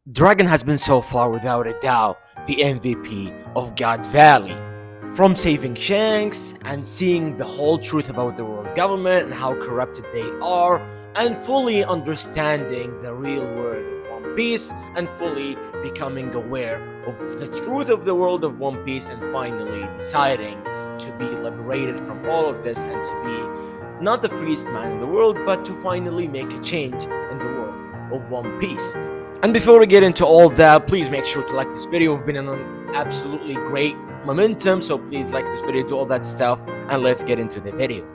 Dragon has been so far, without a doubt, the MVP of God Valley. From saving Shanks and seeing the whole truth about the world government and how corrupted they are, and fully understanding the real world of One Piece, and fully becoming aware of the truth of the world of One Piece, and finally deciding to be liberated from all of this and to be not the freest man in the world, but to finally make a change in the world of One Piece. And before we get into all that, please make sure to like this video. We've been on an absolutely great momentum, so please like this video, do all that stuff, and let's get into the video.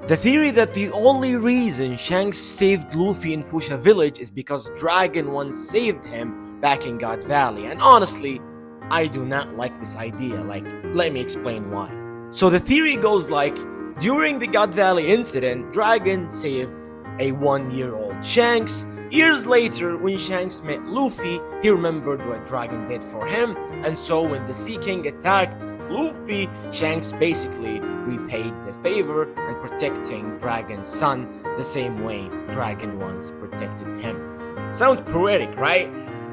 The theory that the only reason Shanks saved Luffy in Fuchsia Village is because Dragon once saved him back in God Valley. And honestly, I do not like this idea. Let me explain why. So the theory goes like, during the God Valley incident, Dragon saved a 1-year-old Shanks. Years later, when Shanks met Luffy, he remembered what Dragon did for him, and so when the Sea King attacked Luffy, Shanks basically repaid the favor and protecting Dragon's son the same way Dragon once protected him. Sounds poetic, right?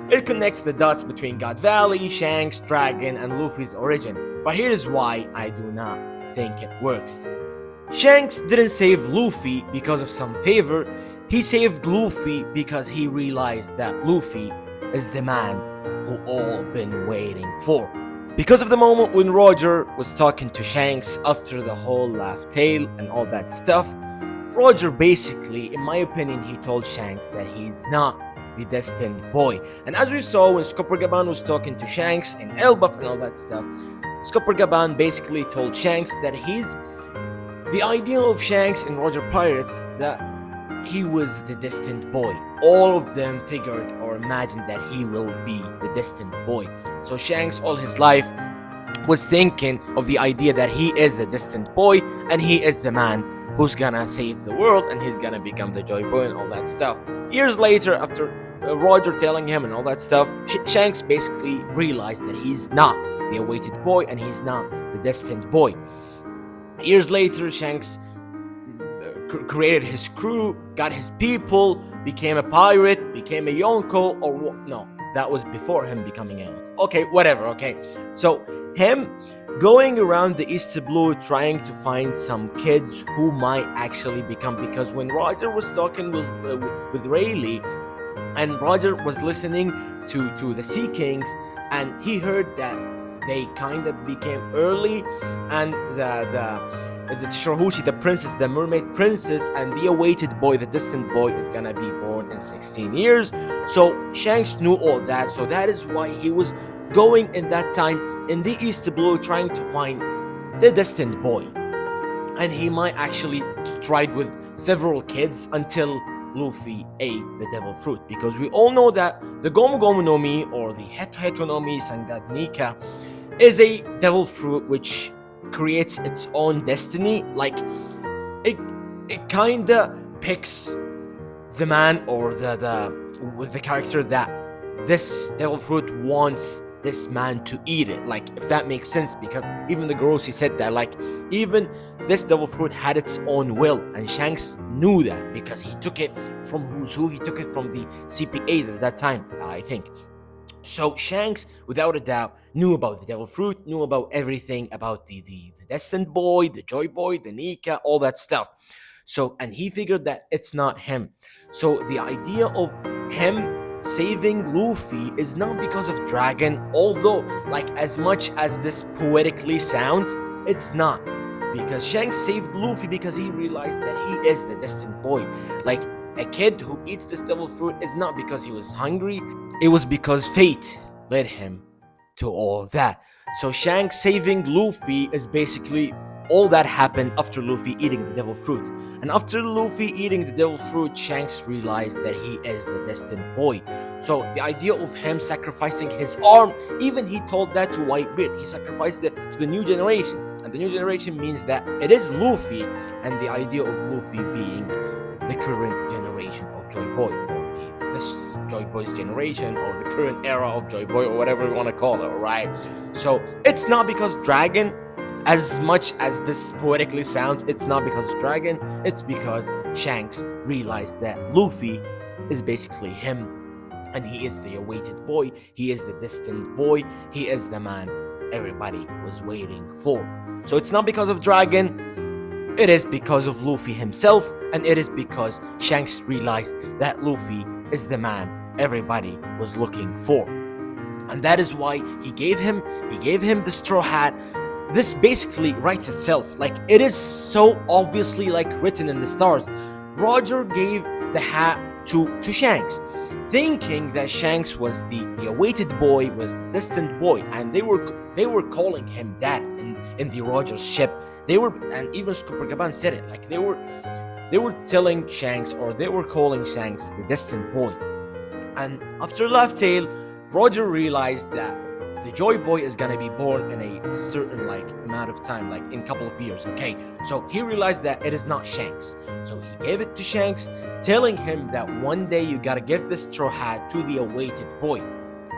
It connects the dots between God Valley, Shanks, Dragon, and Luffy's origin, but here's why I do not think it works. Shanks didn't save Luffy because of some favor. He saved Luffy because he realized that Luffy is the man who all been waiting for. Because of the moment when Roger was talking to Shanks after the whole laugh tale and all that stuff, Roger basically, in my opinion, he told Shanks that he's not the destined boy. And as we saw when Skoppergaban was talking to Shanks and Elbaf and all that stuff, Skoppergaban basically told Shanks that he's the idea of Shanks and Roger Pirates, that he was the destined boy. All of them figured or imagined that he will be the destined boy. So Shanks all his life was thinking of the idea that he is the destined boy and he is the man who's gonna save the world and he's gonna become the Joy Boy and all that stuff. Years later, after Roger telling him and all that stuff, Shanks basically realized that he's not the awaited boy and he's not the destined boy. Years later, Shanks created his crew, got his people, became a pirate, became a Yonko, or what? No, that was before him becoming a Yonko. Okay, whatever, okay. So, him going around the East Blue trying to find some kids who might actually become, because when Roger was talking with Rayleigh, and Roger was listening to the Sea Kings, and he heard that they kind of became early, and the Shirahoshi, the princess, the mermaid princess, and the awaited boy, the distant boy, is gonna be born in 16 years. So Shanks knew all that, so that is why he was going in that time in the East Blue trying to find the destined boy. And he might actually tried with several kids until Luffy ate the devil fruit, because we all know that the Gomu Gomu no Mi, or the Heto Heto no Mi Sangad Nika, is a devil fruit which creates its own destiny. Like it kinda picks the man or the character that this devil fruit wants this man to eat it, like, if that makes sense, because even the Grossi said that, like, even this devil fruit had its own will, and Shanks knew that because he took it from who's who. He took it from the CPA at that time, I think. So Shanks, without a doubt, knew about the devil fruit, knew about everything about the destined boy, the Joy Boy, the Nika, all that stuff. So, and he figured that it's not him. So the idea of him saving Luffy is not because of Dragon, although, like, as much as this poetically sounds, it's not. Because Shanks saved Luffy because he realized that he is the destined boy. Like, a kid who eats this devil fruit is not because he was hungry, it was because fate led him to all that. So Shanks saving Luffy is basically all that happened after Luffy eating the devil fruit. And after Luffy eating the devil fruit, Shanks realized that he is the destined boy. So the idea of him sacrificing his arm, even he told that to Whitebeard, he sacrificed it to the new generation. And the new generation means that it is Luffy, and the idea of Luffy being the current generation of Joy Boy, or this Joy Boy's generation, or the current era of Joy Boy, or whatever you want to call it, alright? So it's not because Dragon, as much as this poetically sounds, it's not because of Dragon, it's because Shanks realized that Luffy is basically him. and he is the awaited boy, he is the destined boy, he is the man everybody was waiting for. So it's not because of Dragon, it is because of Luffy himself, and it is because Shanks realized that Luffy is the man everybody was looking for. And that is why he gave him the straw hat. This basically writes itself. Like, it is so obviously like written in the stars. Roger gave the hat to Shanks, thinking that Shanks was the awaited boy, was the distant boy, and they were calling him that in the Roger's ship. They were, and even Copacabana said it, like they were telling Shanks, or they were calling Shanks the distant boy. And after Laugh Tale, Roger realized that the Joy Boy is gonna be born in a certain amount of time, like in a couple of years. Okay, so he realized that it is not Shanks, so he gave it to Shanks, telling him that one day you gotta give this straw hat to the awaited boy.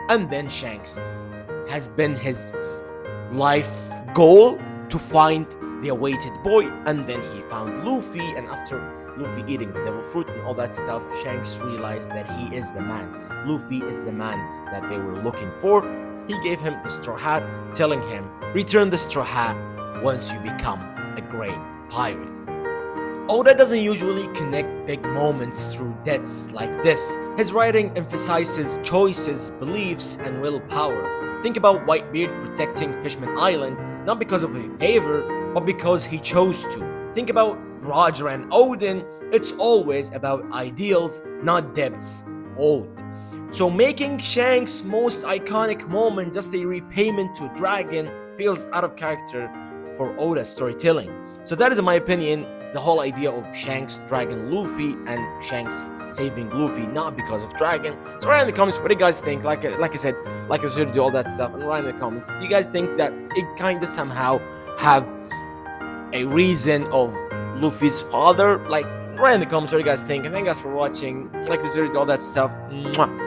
And then Shanks has been his life goal to find the awaited boy, and then he found Luffy, and after Luffy eating the devil fruit and all that stuff, Shanks realized that he is the man. Luffy is the man that they were looking for. He gave him the straw hat, telling him, return the straw hat once you become a great pirate. Oda doesn't usually connect big moments through deaths like this. His writing emphasizes choices, beliefs, and willpower. Think about Whitebeard protecting Fishman Island, not because of a favor, but because he chose to. Think about Roger and Odin, it's always about ideals, not debts owed. So making Shanks' most iconic moment just a repayment to Dragon feels out of character for Oda's storytelling. So that is, in my opinion, the whole idea of Shanks, Dragon, Luffy, and Shanks saving Luffy, not because of Dragon. So write in the comments what do you guys think. Like I said, I should do all that stuff, and write in the comments, do you guys think that it kind of somehow have a reason of Luffy's father? Like, write in the comments what you guys think, and thank you guys for watching. Like this video, do all that stuff. Mwah.